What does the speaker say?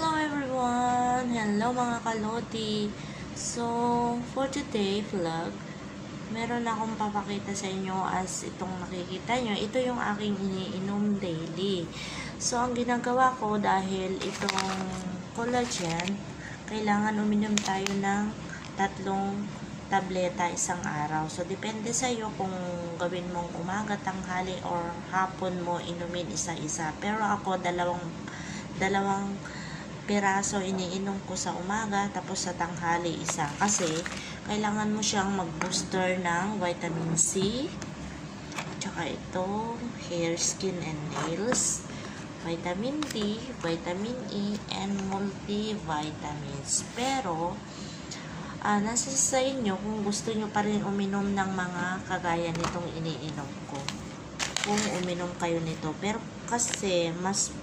Hello everyone! Hello mga kaloti! So, for today vlog, meron akong papakita sa inyo as itong nakikita nyo. Ito yung aking iniinom daily. So, ang ginagawa ko dahil itong collagen, kailangan uminom tayo ng 3 tableta isang araw. So, depende sa iyo kung gawin mong umaga, tanghali, or hapon mo inumin isa-isa. Pero ako, dalawang piraso iniinom ko sa umaga, tapos sa tanghali isa. Kasi, kailangan mo siyang mag-booster ng vitamin C, tsaka ito, hair, skin, and nails, vitamin D, vitamin E, and multivitamins. Pero, nasa sa inyo kung gusto nyo pa rin uminom ng mga kagaya nitong iniinom ko. Kung uminom kayo nito. Pero kasi, mas